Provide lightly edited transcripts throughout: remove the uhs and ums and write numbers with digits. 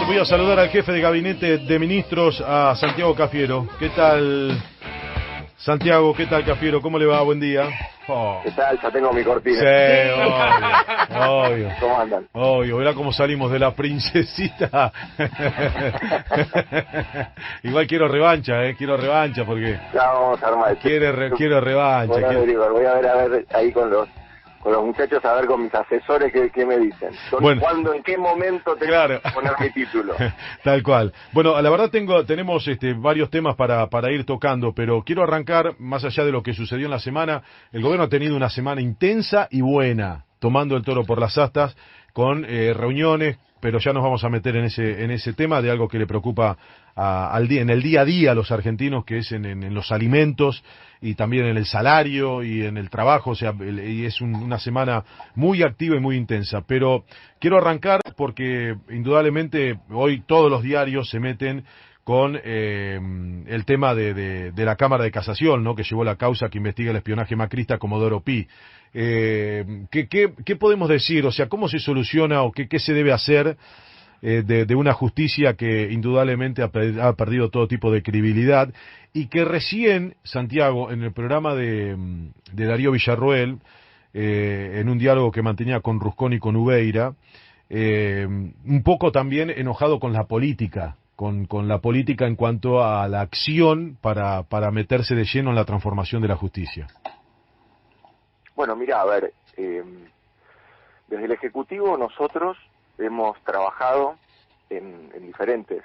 Voy a saludar al jefe de gabinete de ministros, a Santiago Cafiero. ¿Qué tal, Santiago? ¿Qué tal, Cafiero? ¿Cómo le va? Buen día. Oh. ¿Qué tal? Ya tengo mi cortina. Sí, obvio. ¿Cómo andan? Obvio, verá cómo salimos de la princesita. Igual quiero revancha, quiero revancha porque... Ya vamos a armar. Quiero revancha. Voy a ver ahí con los muchachos, a ver con mis asesores qué me dicen. Bueno, ¿Cuándo, en qué momento tengo que poner mi título? Tal cual. Bueno, la verdad tenemos varios temas para ir tocando, pero quiero arrancar, más allá de lo que sucedió en la semana. El gobierno ha tenido una semana intensa y buena, tomando el toro por las astas, con reuniones, pero ya nos vamos a meter en ese tema de algo que le preocupa en el día a día a los argentinos, que es en los alimentos y también en el salario y en el trabajo. O sea, y es una semana muy activa y muy intensa. Pero quiero arrancar porque indudablemente hoy todos los diarios se meten con el tema de la Cámara de Casación, ¿no?, que llevó la causa que investiga el espionaje macrista Comodoro Pi. ¿Qué podemos decir? O sea, ¿cómo se soluciona o qué se debe hacer de una justicia que indudablemente ha perdido todo tipo de credibilidad y que recién, Santiago, en el programa de Darío Villarroel, en un diálogo que mantenía con Ruscón y con Ubeira, un poco también enojado con la política, con la política en cuanto a la acción para meterse de lleno en la transformación de la justicia? Bueno, mira, a ver, desde el Ejecutivo nosotros hemos trabajado en diferentes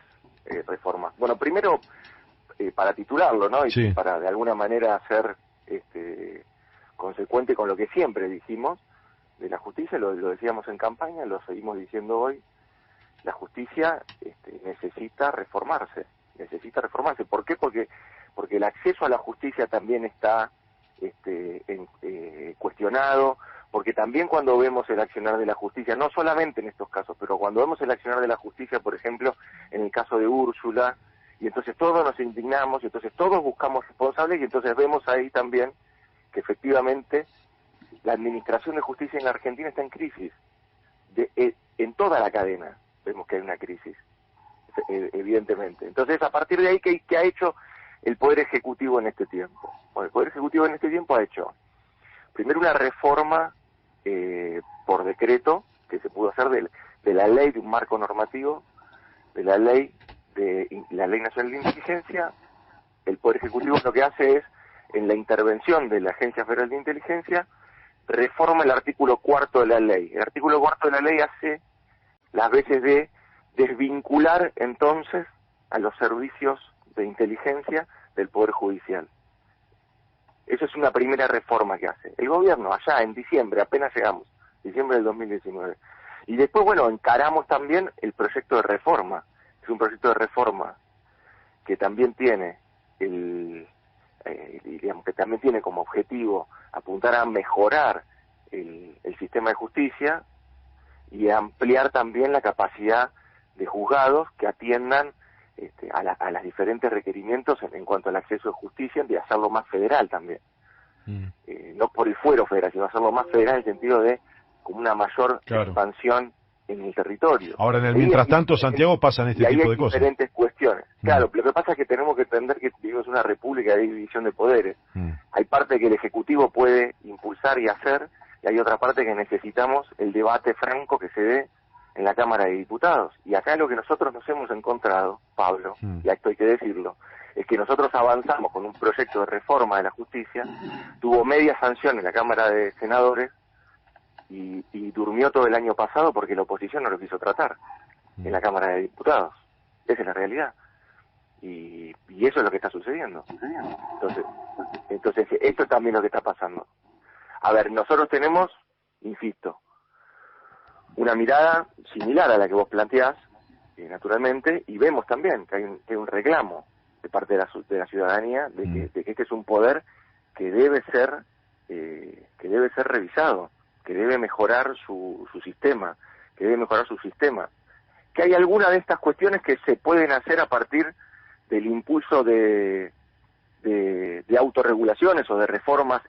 reformas. Bueno, primero, para titularlo, ¿no? Y sí, para de alguna manera ser consecuente con lo que siempre dijimos de la justicia, lo decíamos en campaña, lo seguimos diciendo hoy. La justicia necesita reformarse. ¿Por qué? Porque el acceso a la justicia también está cuestionado, porque también cuando vemos el accionar de la justicia, no solamente en estos casos, pero cuando vemos el accionar de la justicia, por ejemplo, en el caso de Úrsula, y entonces todos nos indignamos, y entonces todos buscamos responsables, y entonces vemos ahí también que efectivamente la administración de justicia en la Argentina está en crisis. En toda la cadena vemos que hay una crisis, evidentemente. Entonces, a partir de ahí, ¿qué ha hecho el Poder Ejecutivo en este tiempo? Bueno, el Poder Ejecutivo en este tiempo ha hecho, primero, una reforma por decreto, que se pudo hacer de la ley de un marco normativo, de la ley Nacional de Inteligencia. El Poder Ejecutivo lo que hace es, en la intervención de la Agencia Federal de Inteligencia, reforma el artículo 4 de la ley. El artículo 4 de la ley hace las veces de desvincular entonces a los servicios de inteligencia del Poder Judicial. Eso es una primera reforma que hace el gobierno allá en diciembre, apenas llegamos, diciembre del 2019. Y después, bueno, encaramos también el proyecto de reforma. Es un proyecto de reforma que también tiene digamos que también tiene como objetivo apuntar a mejorar el sistema de justicia y ampliar también la capacidad de juzgados que atiendan a los diferentes requerimientos en cuanto al acceso a justicia, de hacerlo más federal también. No por el fuero federal, sino hacerlo más federal en el sentido de como una mayor expansión en el territorio. Ahora, en el mientras tanto, Santiago, pasan este tipo de cosas. Hay diferentes cuestiones. Claro, lo que pasa es que tenemos que entender que vivimos en una república de división de poderes. Hay parte que el Ejecutivo puede impulsar y hacer, y hay otra parte que necesitamos el debate franco que se dé en la Cámara de Diputados. Y acá lo que nosotros nos hemos encontrado, Pablo, y esto hay que decirlo, es que nosotros avanzamos con un proyecto de reforma de la justicia, tuvo media sanción en la Cámara de Senadores, y durmió todo el año pasado porque la oposición no lo quiso tratar en la Cámara de Diputados. Esa es la realidad. Y eso es lo que está sucediendo. Entonces, esto es también lo que está pasando. A ver, nosotros tenemos, insisto, una mirada similar a la que vos planteás, naturalmente, y vemos también que hay un reclamo de parte de la ciudadanía de que este es un poder que debe ser revisado, que debe mejorar su sistema, que hay algunas de estas cuestiones que se pueden hacer a partir del impulso de autorregulaciones o de reformas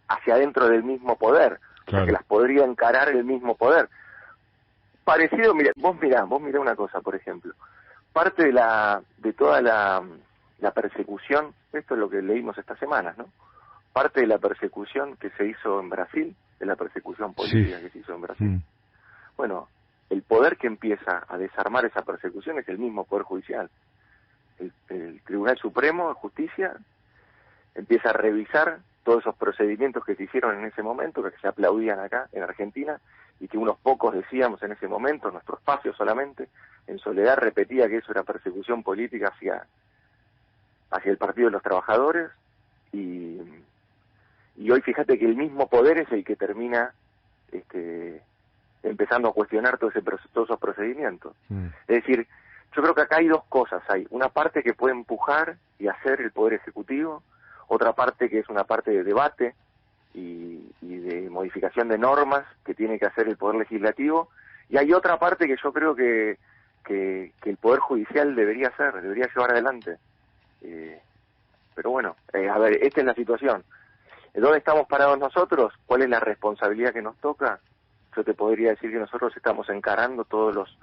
hacia adentro del mismo poder, o sea, que las podría encarar el mismo poder. parecido, vos mirá una cosa, por ejemplo. Parte de toda la persecución, esto es lo que leímos estas semanas, ¿no? Parte de la persecución que se hizo en Brasil, de la persecución política que se hizo en Brasil. Bueno, el poder que empieza a desarmar esa persecución es el mismo Poder Judicial. El Tribunal Supremo de Justicia empieza a revisar todos esos procedimientos que se hicieron en ese momento, que se aplaudían acá en Argentina, y que unos pocos decíamos en ese momento, nuestro espacio solamente, en soledad repetía que eso era persecución política hacia el Partido de los Trabajadores, y hoy fíjate que el mismo poder es el que termina empezando a cuestionar todos esos procedimientos. Es decir, yo creo que acá hay dos cosas. Hay una parte que puede empujar y hacer el Poder Ejecutivo, otra parte que es una parte de debate y de modificación de normas que tiene que hacer el Poder Legislativo, y hay otra parte que yo creo que el Poder Judicial debería llevar adelante. Pero bueno, a ver, esta es la situación. ¿Dónde estamos parados nosotros? ¿Cuál es la responsabilidad que nos toca? Yo te podría decir que nosotros estamos encarando todos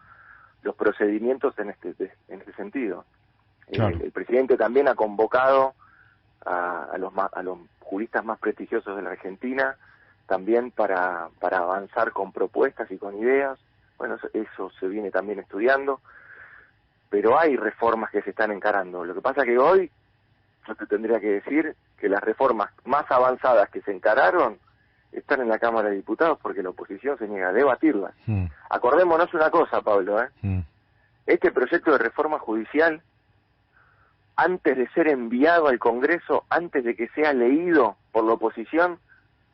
los procedimientos en este sentido. Claro. El presidente también ha convocado a los juristas más prestigiosos de la Argentina, también para avanzar con propuestas y con ideas. Bueno, eso se viene también estudiando, pero hay reformas que se están encarando. Lo que pasa que hoy yo te tendría que decir que las reformas más avanzadas que se encararon están en la Cámara de Diputados porque la oposición se niega a debatirlas. Acordémonos una cosa, Pablo, este proyecto de reforma judicial, antes de ser enviado al Congreso, antes de que sea leído por la oposición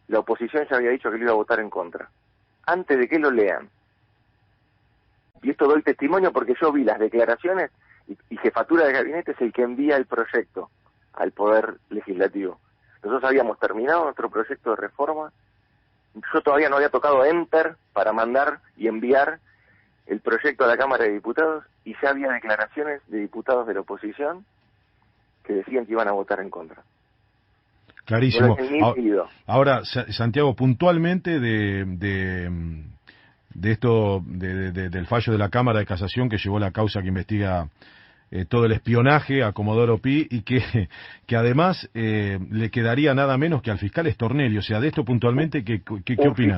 ya había dicho que lo iba a votar en contra, antes de que lo lean. Y esto doy testimonio porque yo vi las declaraciones y jefatura de gabinete es el que envía el proyecto al Poder Legislativo. Nosotros habíamos terminado nuestro proyecto de reforma, yo todavía no había tocado Enter para mandar y enviar el proyecto a la Cámara de Diputados, y ya había declaraciones de diputados de la oposición que decían que iban a votar en contra. Clarísimo. Ahora, Santiago, puntualmente de esto, del fallo de la Cámara de Casación que llevó la causa que investiga todo el espionaje a Comodoro Pi, y que además le quedaría nada menos que al fiscal Stornelli. O sea, de esto puntualmente, ¿qué opina?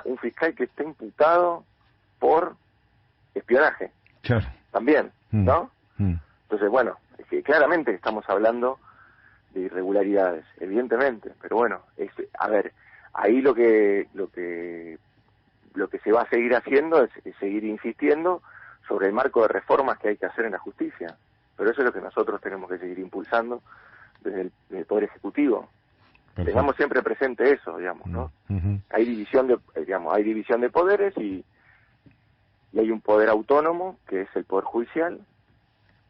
Un fiscal que está imputado por espionaje. Claro. También, ¿no? Entonces, bueno, es que claramente estamos hablando de irregularidades, evidentemente, pero bueno, a ver, ahí lo que se va a seguir haciendo es seguir insistiendo sobre el marco de reformas que hay que hacer en la justicia, pero eso es lo que nosotros tenemos que seguir impulsando desde el Poder Ejecutivo. Perfecto. Tengamos siempre presente eso, digamos, ¿no? Hay división de poderes y hay un poder autónomo que es el Poder Judicial,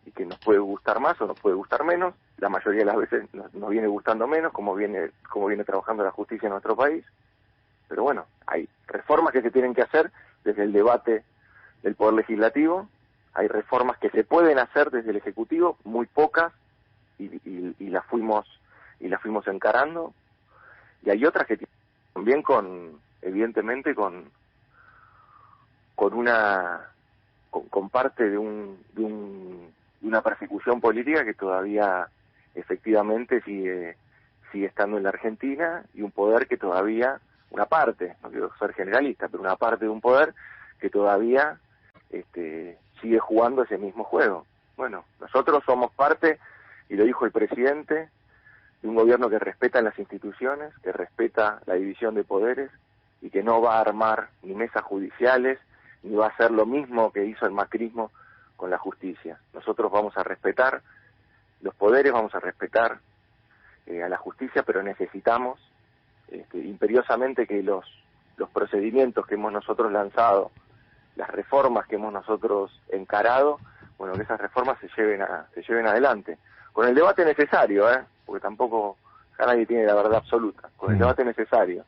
y que nos puede gustar más o nos puede gustar menos. La mayoría de las veces nos viene gustando menos, como viene trabajando la justicia en nuestro país. Pero bueno, hay reformas que se tienen que hacer desde el debate del Poder Legislativo, hay reformas que se pueden hacer desde el Ejecutivo, muy pocas, y las fuimos encarando, y hay otras que también evidentemente con parte de una persecución política que todavía efectivamente sigue estando en la Argentina, y un poder que todavía, una parte, no quiero ser generalista, pero una parte de un poder que todavía sigue jugando ese mismo juego. Bueno, nosotros somos parte, y lo dijo el presidente, de un gobierno que respeta las instituciones, que respeta la división de poderes, y que no va a armar ni mesas judiciales, ni va a hacer lo mismo que hizo el macrismo con la justicia. Nosotros vamos a respetar los poderes, vamos a respetar a la justicia, pero necesitamos imperiosamente que los procedimientos que hemos nosotros lanzado, las reformas que hemos nosotros encarado, bueno, que esas reformas se lleven adelante, con el debate necesario, porque tampoco ya nadie tiene la verdad absoluta, con el debate necesario,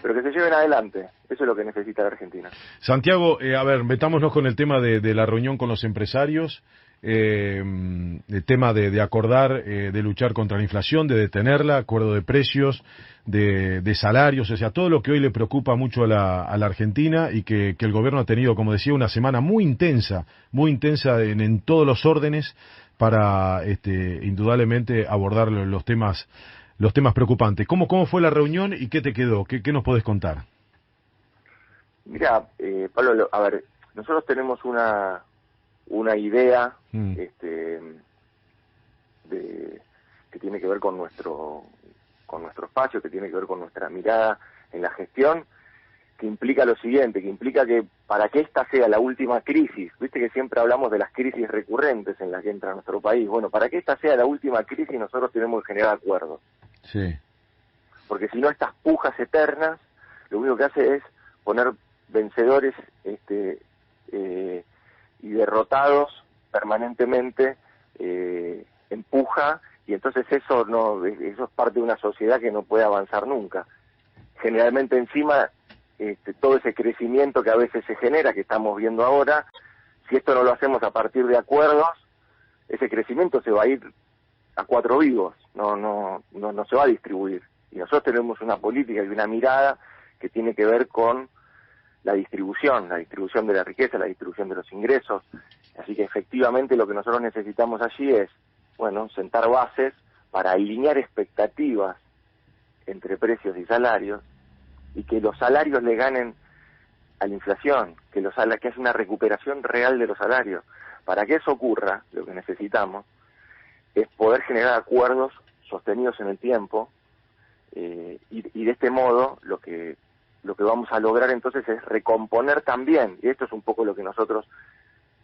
pero que se lleven adelante. Eso es lo que necesita la Argentina. Santiago, a ver, metámonos con el tema de la reunión con los empresarios. el tema de acordar, de luchar contra la inflación, de detenerla, acuerdo de precios, de salarios, o sea, todo lo que hoy le preocupa mucho a la Argentina y que el gobierno ha tenido, como decía, una semana muy intensa en todos los órdenes para indudablemente abordar los temas preocupantes. ¿Cómo fue la reunión y qué te quedó? ¿Qué nos podés contar? Mira, Pablo, a ver, nosotros tenemos una idea que tiene que ver con nuestro espacio, que tiene que ver con nuestra mirada en la gestión, que implica lo siguiente, que implica que para que esta sea la última crisis, viste que siempre hablamos de las crisis recurrentes en las que entra nuestro país, bueno, para que esta sea la última crisis nosotros tenemos que generar acuerdos. Sí. Porque si no, estas pujas eternas, lo único que hace es poner vencedores y derrotados permanentemente en puja, y entonces eso es parte de una sociedad que no puede avanzar nunca. Generalmente encima todo ese crecimiento que a veces se genera, que estamos viendo ahora, si esto no lo hacemos a partir de acuerdos, ese crecimiento se va a ir a cuatro vivos, no se va a distribuir. Y nosotros tenemos una política y una mirada que tiene que ver con la distribución de la riqueza, la distribución de los ingresos. Así que efectivamente lo que nosotros necesitamos allí es, bueno, sentar bases para alinear expectativas entre precios y salarios, y que los salarios le ganen a la inflación, que es una recuperación real de los salarios. Para que eso ocurra, lo que necesitamos es poder generar acuerdos sostenidos en el tiempo, y de este modo lo que vamos a lograr entonces es recomponer también, y esto es un poco lo que nosotros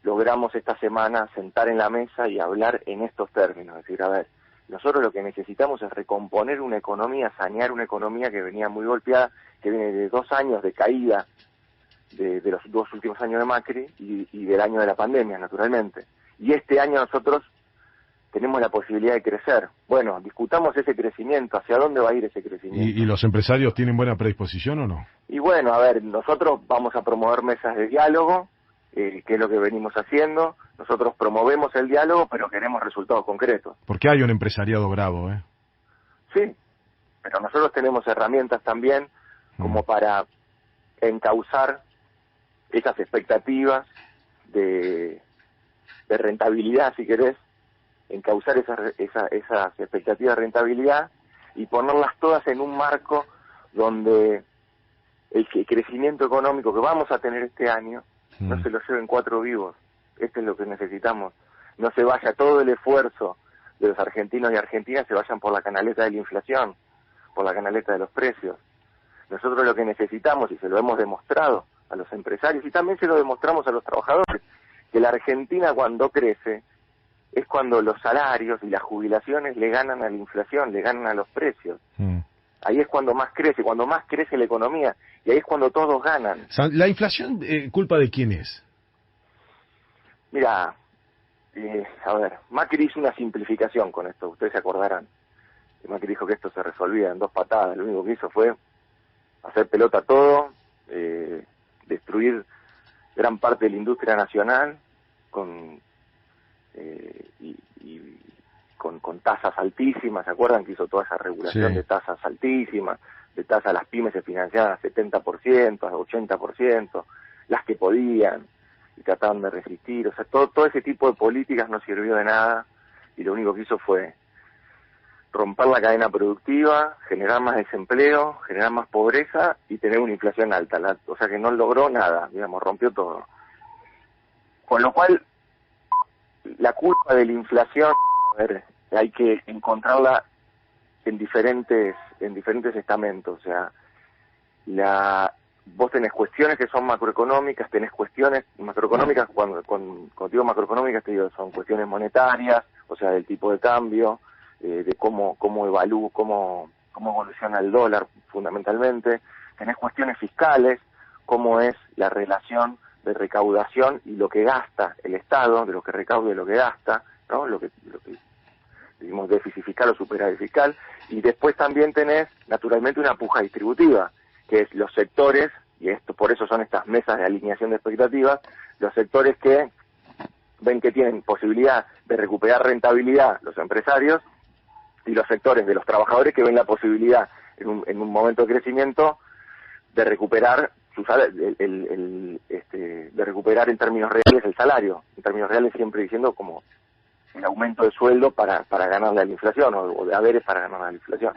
logramos esta semana, sentar en la mesa y hablar en estos términos, es decir, a ver, nosotros lo que necesitamos es recomponer una economía, sanear una economía que venía muy golpeada, que viene de 2 años de caída de los 2 últimos años de Macri y del año de la pandemia, naturalmente. Y este año nosotros tenemos la posibilidad de crecer. Bueno, discutamos ese crecimiento, hacia dónde va a ir ese crecimiento. ¿Y los empresarios tienen buena predisposición o no? Y bueno, a ver, nosotros vamos a promover mesas de diálogo, que es lo que venimos haciendo. Nosotros promovemos el diálogo, pero queremos resultados concretos. Porque hay un empresariado bravo, ¿eh? Sí, pero nosotros tenemos herramientas también como para encauzar esas expectativas de rentabilidad, si querés, encauzar esas expectativas de rentabilidad y ponerlas todas en un marco donde el crecimiento económico que vamos a tener este año no se lo lleven 4 vivos. Esto es lo que necesitamos. No se vaya todo el esfuerzo de los argentinos y argentinas, se vayan por la canaleta de la inflación, por la canaleta de los precios. Nosotros lo que necesitamos, y se lo hemos demostrado a los empresarios, y también se lo demostramos a los trabajadores, que la Argentina cuando crece es cuando los salarios y las jubilaciones le ganan a la inflación, le ganan a los precios. Ahí es cuando más crece la economía, y ahí es cuando todos ganan. ¿La inflación culpa de quién es? Mira, a ver, Macri hizo una simplificación con esto, ustedes se acordarán. Macri dijo que esto se resolvía en 2 patadas, lo único que hizo fue hacer pelota todo, destruir gran parte de la industria nacional con tasas altísimas. ¿Se acuerdan que hizo toda esa regulación de tasas altísimas? De tasas, las pymes se financiaban a 70%, a 80%, las que podían, y trataban de resistir. O sea, todo ese tipo de políticas no sirvió de nada, y lo único que hizo fue romper la cadena productiva, generar más desempleo, generar más pobreza y tener una inflación alta. O sea que no logró nada, digamos, rompió todo. Con lo cual, la culpa de la inflación, a ver, hay que encontrarla en diferentes estamentos. O sea, vos tenés cuestiones que son macroeconómicas, tenés cuestiones macroeconómicas, cuando digo macroeconómicas te digo, son cuestiones monetarias, o sea, del tipo de cambio, de cómo evalúo, cómo evoluciona el dólar fundamentalmente. Tenés cuestiones fiscales, cómo es la relación de recaudación y lo que gasta el Estado, de lo que recauda y lo que gasta, ¿no? Lo que decimos déficit fiscal o superávit fiscal. Y después también tenés naturalmente una puja distributiva, que es los sectores, y esto por eso son estas mesas de alineación de expectativas, los sectores que ven que tienen posibilidad de recuperar rentabilidad los empresarios, y los sectores de los trabajadores que ven la posibilidad en un momento de crecimiento de recuperar de recuperar en términos reales el salario, en términos reales siempre diciendo como el aumento de sueldo para ganarle a la inflación o de haberes para ganarle a la inflación.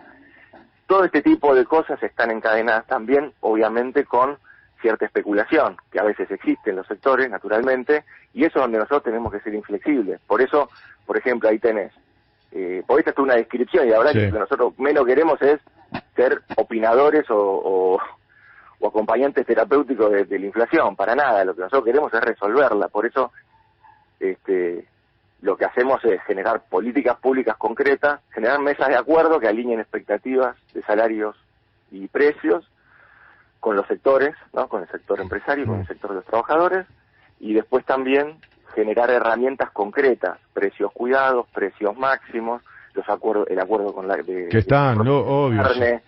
Todo este tipo de cosas están encadenadas también, obviamente, con cierta especulación, que a veces existe en los sectores, naturalmente, y eso es donde nosotros tenemos que ser inflexibles. Por eso, por ejemplo, ahí tenés, por esta es una descripción, y la verdad que lo que nosotros menos queremos es ser opinadores o acompañantes terapéuticos de la inflación, para nada, lo que nosotros queremos es resolverla. Por eso, lo que hacemos es generar políticas públicas concretas, generar mesas de acuerdo que alineen expectativas de salarios y precios con los sectores, ¿no? Con el sector empresario, con el sector de los trabajadores, y después también generar herramientas concretas, precios cuidados, precios máximos, los acuerdos, el acuerdo con la que están, obvio. Carne,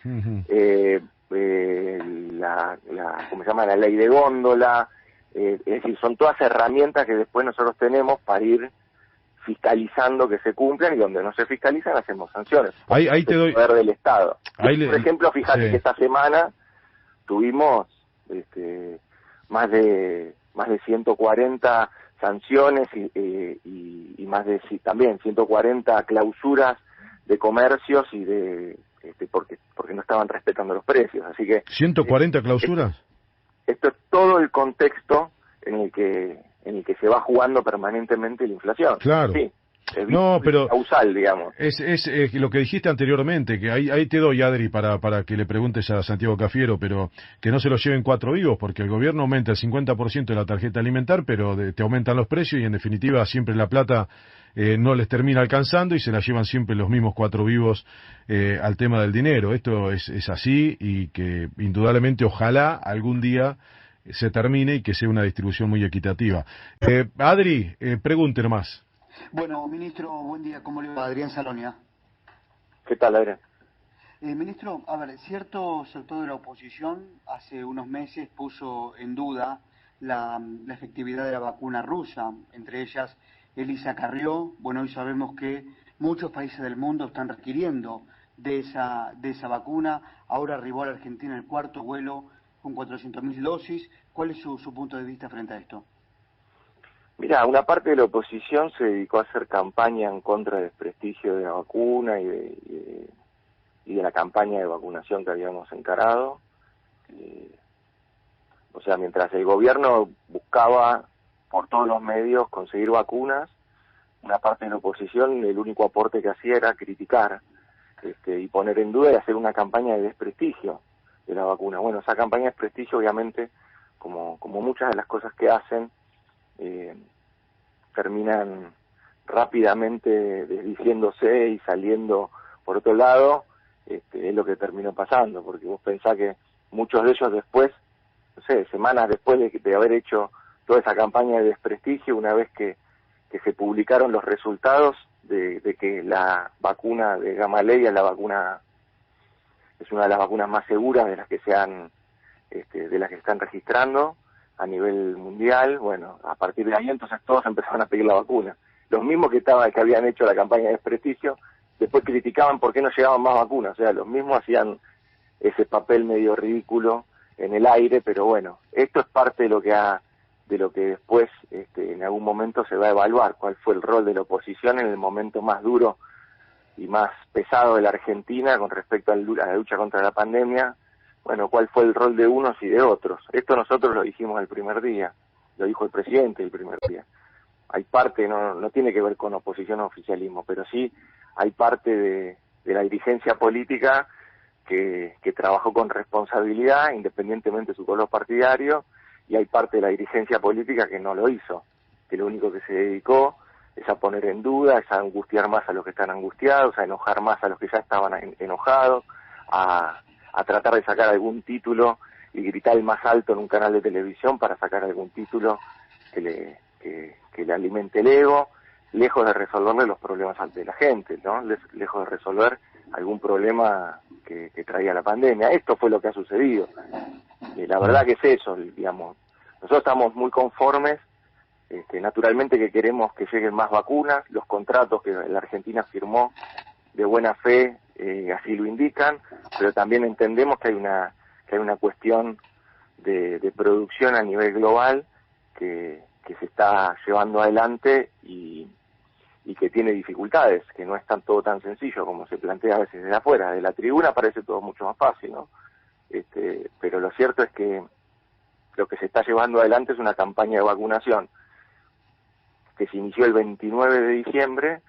¿cómo se llama? La ley de góndola, es decir, son todas herramientas que después nosotros tenemos para ir fiscalizando que se cumplan, y donde no se fiscalizan hacemos sanciones. Ahí te doy poder del Estado. Por ejemplo, fíjate sí, que esta semana tuvimos más de 140 sanciones y más de también 140 clausuras de comercios y de porque no estaban respetando los precios, así que 140 clausuras. Esto es todo el contexto en el que se va jugando permanentemente la inflación. Claro. Sí. No, pero causal, digamos. Es lo que dijiste anteriormente, que ahí te doy, Adri, para que le preguntes a Santiago Cafiero, pero que no se lo lleven cuatro vivos, porque el gobierno aumenta el 50% de la tarjeta alimentar, pero te aumentan los precios y en definitiva siempre la plata no les termina alcanzando y se la llevan siempre los mismos cuatro vivos al tema del dinero. Esto es así, y que indudablemente ojalá algún día se termine y que sea una distribución muy equitativa. Adri, pregunte nomás. Bueno, ministro, buen día. ¿Cómo le va? Adrián Salonia. ¿Qué tal, Adrián? Ministro, a ver, cierto sector de la oposición hace unos meses puso en duda la efectividad de la vacuna rusa, entre ellas Elisa Carrió. Bueno, hoy sabemos que muchos países del mundo están requiriendo de esa vacuna. Ahora arribó a la Argentina el cuarto vuelo con 400.000 dosis. ¿Cuál es su punto de vista frente a esto? Mira, una parte de la oposición se dedicó a hacer campaña en contra del desprestigio de la vacuna y de la campaña de vacunación que habíamos encarado. O sea, mientras el gobierno buscaba por todos los medios conseguir vacunas, una parte de la oposición el único aporte que hacía era criticar y poner en duda y hacer una campaña de desprestigio de la vacuna. Bueno, esa campaña de desprestigio, obviamente, como muchas de las cosas que hacen, terminan rápidamente desdiciéndose y saliendo por otro lado. Es lo que terminó pasando, porque vos pensás que muchos de ellos después, no sé, semanas después de haber hecho toda esa campaña de desprestigio, una vez que se publicaron los resultados de que la vacuna de Gamaleya es una de las vacunas más seguras de las que de las que están registrando a nivel mundial. Bueno, a partir de ahí entonces todos empezaron a pedir la vacuna. Los mismos que habían hecho la campaña de desprestigio, después criticaban por qué no llegaban más vacunas. O sea, los mismos hacían ese papel medio ridículo en el aire, pero bueno, esto es parte de lo que después en algún momento se va a evaluar, cuál fue el rol de la oposición en el momento más duro y más pesado de la Argentina con respecto a la lucha contra la pandemia. Bueno, cuál fue el rol de unos y de otros. Esto nosotros lo dijimos el primer día, lo dijo el presidente el primer día. Hay parte, no tiene que ver con oposición o oficialismo, pero sí hay parte de la dirigencia política que trabajó con responsabilidad, independientemente de su color partidario, y hay parte de la dirigencia política que no lo hizo, que lo único que se dedicó es a poner en duda, es a angustiar más a los que están angustiados, a enojar más a los que ya estaban enojados, a tratar de sacar algún título y gritar el más alto en un canal de televisión para sacar algún título que le alimente el ego, lejos de resolverle los problemas de la gente, ¿no? Lejos de resolver algún problema que traía la pandemia. Esto fue lo que ha sucedido. La verdad que es eso, digamos. Nosotros estamos muy conformes Naturalmente que queremos que lleguen más vacunas, los contratos que la Argentina firmó de buena fe así lo indican, pero también entendemos que hay una cuestión de producción a nivel global que se está llevando adelante y que tiene dificultades, que no es todo tan sencillo como se plantea a veces desde afuera. De la tribuna parece todo mucho más fácil, ¿no? Pero lo cierto es que lo que se está llevando adelante es una campaña de vacunación que se inició el 29 de diciembre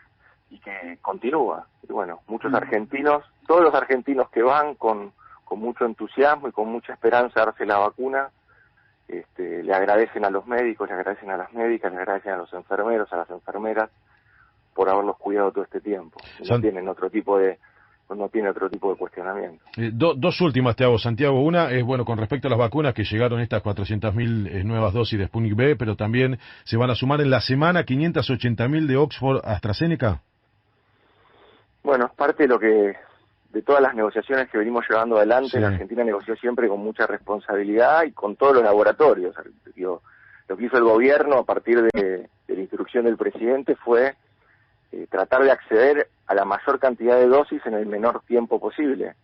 y que continúa. Y bueno, muchos argentinos, todos los argentinos que van con mucho entusiasmo y con mucha esperanza a darse la vacuna, le agradecen a los médicos, le agradecen a las médicas, le agradecen a los enfermeros, a las enfermeras por haberlos cuidado todo este tiempo. No tienen otro tipo de cuestionamiento. Dos últimas te hago, Santiago. Una es, bueno, con respecto a las vacunas, que llegaron estas 400.000 nuevas dosis de Sputnik V, pero también se van a sumar en la semana 580.000 de Oxford AstraZeneca. Bueno, es parte de todas las negociaciones que venimos llevando adelante. Sí. La Argentina negoció siempre con mucha responsabilidad y con todos los laboratorios. Lo que hizo el gobierno a partir de la instrucción del presidente fue tratar de acceder a la mayor cantidad de dosis en el menor tiempo posible.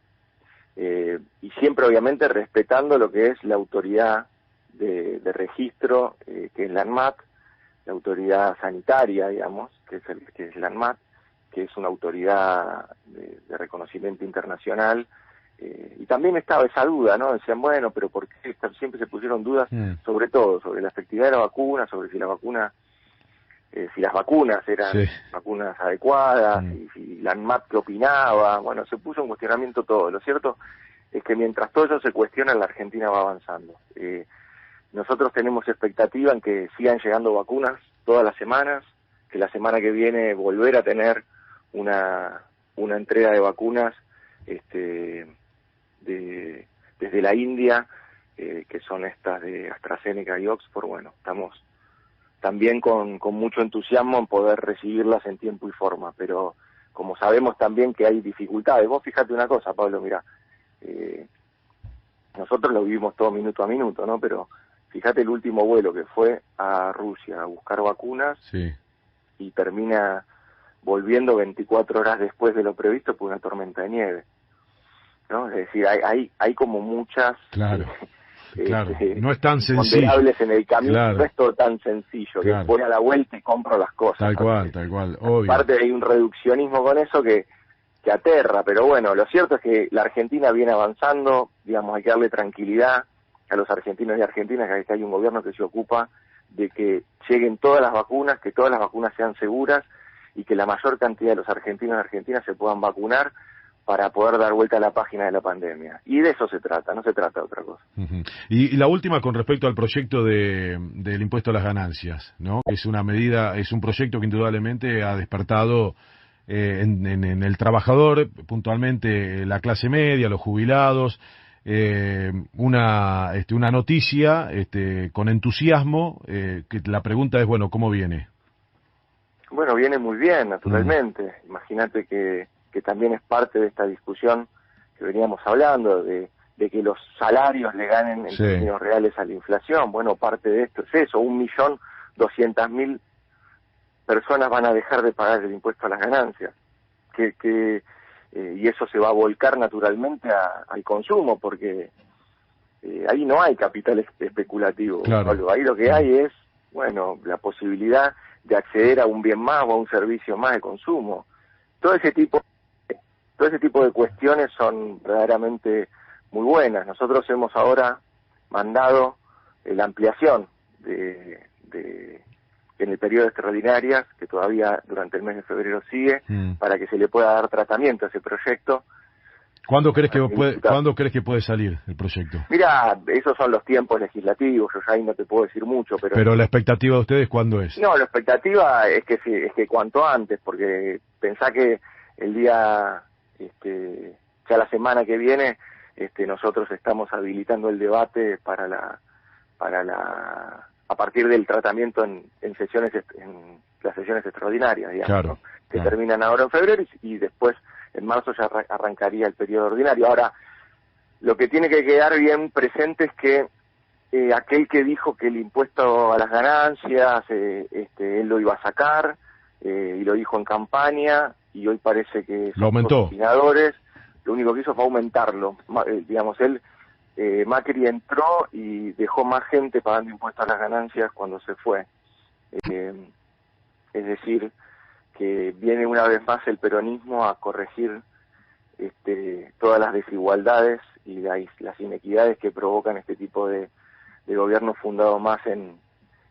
Y siempre, obviamente, respetando lo que es la autoridad de registro, que es la ANMAT, la autoridad sanitaria, digamos, que es la ANMAT, que es una autoridad de reconocimiento internacional. Y también estaba esa duda, ¿no? Decían, bueno, pero ¿por qué siempre se pusieron dudas sobre todo, sobre la efectividad de la vacuna, sobre si la vacuna... si las vacunas eran vacunas adecuadas, y si la ANMAT que opinaba, bueno, se puso en cuestionamiento todo. Lo cierto es que mientras todo eso se cuestiona, la Argentina va avanzando. Nosotros tenemos expectativa en que sigan llegando vacunas todas las semanas, que la semana que viene volver a tener una entrega de vacunas desde la India, que son estas de AstraZeneca y Oxford. Bueno, estamos también con mucho entusiasmo en poder recibirlas en tiempo y forma, pero como sabemos también que hay dificultades. Vos fíjate una cosa, Pablo, mira, nosotros lo vivimos todo minuto a minuto, ¿no? Pero fíjate el último vuelo que fue a Rusia a buscar vacunas y termina volviendo 24 horas después de lo previsto por una tormenta de nieve, ¿no? Es decir, hay como muchas... Claro. Claro, no es tan sencillo. En el camino, claro. No es todo tan sencillo, claro. Que voy a la vuelta y compro las cosas. Tal cual, obvio. Aparte hay un reduccionismo con eso que aterra, pero bueno, lo cierto es que la Argentina viene avanzando, digamos, hay que darle tranquilidad a los argentinos y argentinas, que hay un gobierno que se ocupa de que lleguen todas las vacunas, que todas las vacunas sean seguras y que la mayor cantidad de los argentinos y argentinas se puedan vacunar para poder dar vuelta a la página de la pandemia. Y de eso se trata, no se trata de otra cosa. Y la última con respecto al proyecto del impuesto a las ganancias, ¿no? Es una medida, es un proyecto que indudablemente ha despertado en el trabajador, puntualmente la clase media, los jubilados, una noticia con entusiasmo, que la pregunta es, bueno, ¿cómo viene? Bueno, viene muy bien, naturalmente. Imagínate que también es parte de esta discusión que veníamos hablando, de que los salarios le ganen en términos reales a la inflación. Bueno, parte de esto es eso, 1.200.000 personas van a dejar de pagar el impuesto a las ganancias, y eso se va a volcar naturalmente al consumo, porque ahí no hay capital especulativo. Claro. Ahí lo que hay es, bueno, la posibilidad de acceder a un bien más o a un servicio más de consumo. Todo ese tipo de cuestiones son verdaderamente muy buenas. Nosotros hemos ahora mandado la ampliación en el periodo de extraordinarias, que todavía durante el mes de febrero sigue, para que se le pueda dar tratamiento a ese proyecto. ¿Cuándo crees que puede salir el proyecto? Mira, esos son los tiempos legislativos, yo ya ahí no te puedo decir mucho, pero la expectativa de ustedes, ¿cuándo es? No, la expectativa es que cuanto antes, porque pensá que el día, ya la semana que viene, nosotros estamos habilitando el debate a partir del tratamiento en las sesiones extraordinarias, digamos, claro, ¿no? Que terminan ahora en febrero y después en marzo ya arrancaría el periodo ordinario. Ahora, lo que tiene que quedar bien presente es que aquel que dijo que el impuesto a las ganancias, él lo iba a sacar, y lo dijo en campaña, y hoy parece que lo aumentó. opinadores, lo único que hizo fue aumentarlo. Digamos, Macri entró y dejó más gente pagando impuestos a las ganancias cuando se fue. Es decir, que viene una vez más el peronismo a corregir todas las desigualdades y las inequidades que provocan este tipo de gobiernos fundados más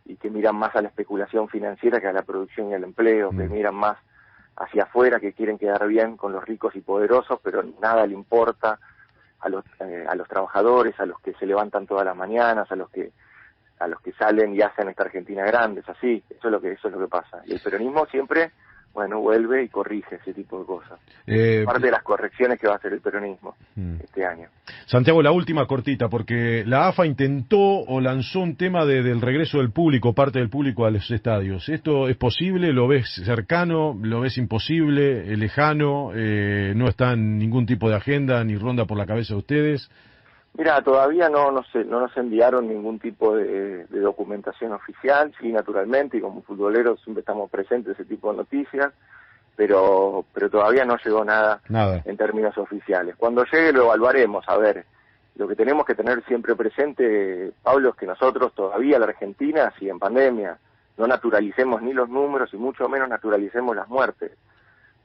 y que miran más a la especulación financiera que a la producción y al empleo, que miran más hacia afuera, que quieren quedar bien con los ricos y poderosos, pero nada le importa a los trabajadores, a los que se levantan todas las mañanas, a los que salen y hacen esta Argentina grande. Es así, eso es lo que pasa. Y el peronismo siempre, vuelve y corrige ese tipo de cosas. Parte de las correcciones que va a hacer el peronismo este año. Santiago, la última cortita, porque la AFA intentó o lanzó un tema del regreso del público, parte del público a los estadios. ¿Esto es posible? ¿Lo ves cercano? ¿Lo ves imposible? ¿Lejano? ¿No está en ningún tipo de agenda ni ronda por la cabeza de ustedes? Mira, todavía no nos enviaron ningún tipo de documentación oficial. Sí, naturalmente, y como futboleros siempre estamos presentes en ese tipo de noticias, pero todavía no llegó nada en términos oficiales. Cuando llegue lo evaluaremos. A ver, lo que tenemos que tener siempre presente, Pablo, es que nosotros todavía, la Argentina, sigue en pandemia. No naturalicemos ni los números y mucho menos naturalicemos las muertes.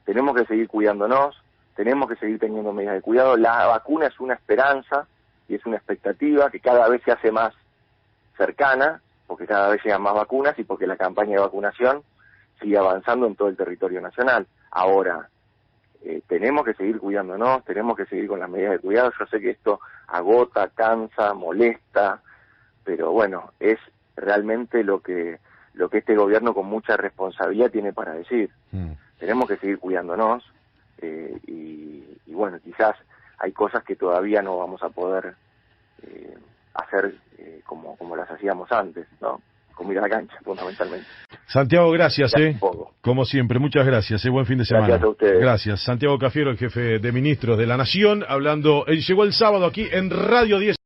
Tenemos que seguir cuidándonos, tenemos que seguir teniendo medidas de cuidado. La vacuna es una esperanza y es una expectativa que cada vez se hace más cercana, porque cada vez llegan más vacunas y porque la campaña de vacunación sigue avanzando en todo el territorio nacional. Ahora, tenemos que seguir cuidándonos, tenemos que seguir con las medidas de cuidado. Yo sé que esto agota, cansa, molesta, pero bueno, es realmente lo que este gobierno con mucha responsabilidad tiene para decir. Tenemos que seguir cuidándonos, y bueno, quizás hay cosas que todavía no vamos a poder hacer como las hacíamos antes, ¿no? Como ir a la cancha, fundamentalmente. Santiago, gracias, como siempre, muchas gracias, buen fin de semana. Gracias a ustedes. Gracias. Santiago Cafiero, el jefe de ministros de la Nación, hablando, llegó el sábado aquí en Radio 10.